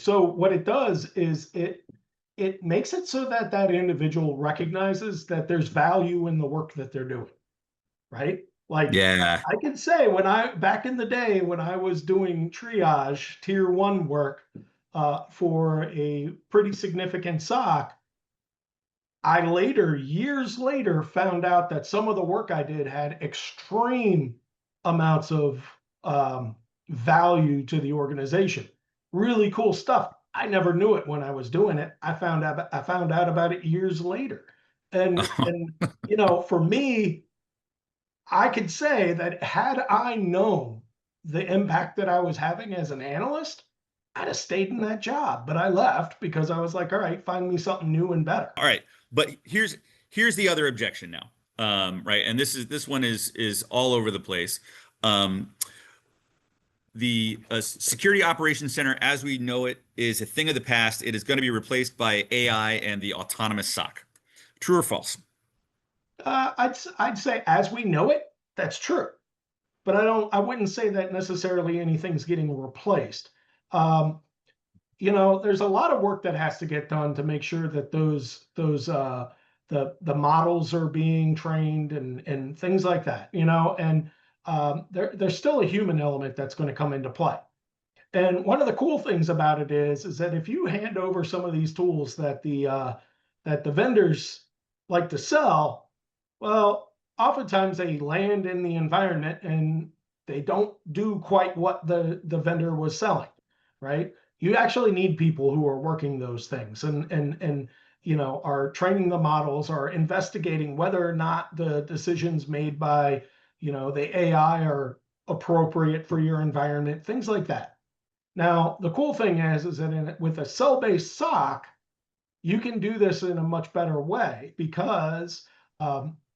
So what it does is it makes it so that that individual recognizes that there's value in the work that they're doing, right? Like Yeah. I can say when I back in the day when I was doing triage tier one work for a pretty significant SOC, I later, years later, found out that some of the work I did had extreme amounts of value to the organization. Really cool stuff. I never knew it when I was doing it. I found out about it years later. And you know, for me, I could say that had I known the impact that I was having as an analyst, I'd have stayed in that job. But I left because I was like, all right, find me something new and better. All right, but here's the other objection now, right? And this one is all over the place. Um, the Security Operations Center, as we know it, is a thing of the past. It is going to be replaced by AI and the autonomous SOC. True or false? I'd say as we know it, that's true. But I wouldn't say that necessarily anything's getting replaced. Um, you know, there's a lot of work that has to get done to make sure that those the models are being trained and things like that. You know, and there's still a human element that's going to come into play. And one of the cool things about it is that if you hand over some of these tools that the vendors like to sell, well, oftentimes they land in the environment and they don't do quite what the vendor was selling, right? You actually need people who are working those things and you know are training the models, are investigating whether or not the decisions made by you know the AI are appropriate for your environment, things like that. Now, the cool thing is that with a cell-based SOC, you can do this in a much better way because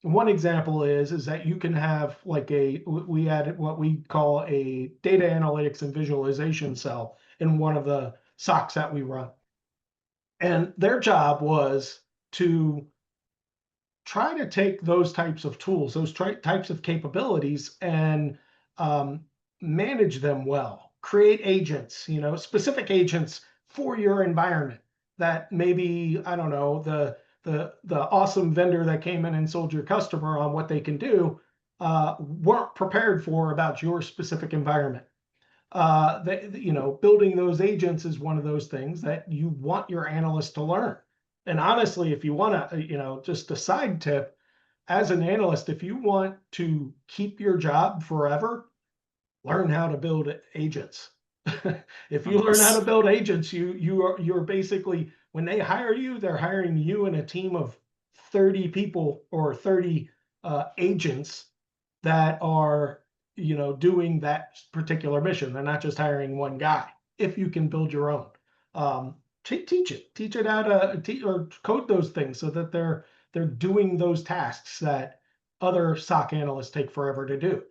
one example is that you can have like we had what we call a data analytics and visualization cell in one of the SOCs that we run. And their job was to try to take those types of tools, those types of capabilities, and um, manage them well. Create agents, you know, specific agents for your environment that maybe I don't know the awesome vendor that came in and sold your customer on what they can do weren't prepared for about your specific environment. You know, building those agents is one of those things that you want your analysts to learn. And honestly, if you want to, you know, just a side tip, as an analyst, if you want to keep your job forever, learn how to build agents. If you learn how to Nice. build agents, you're basically when they hire you, they're hiring you and a team of 30 people or 30 agents that are you know doing that particular mission. They're not just hiring one guy. If you can build your own, teach it how to or code those things so that they're doing those tasks that other SOC analysts take forever to do.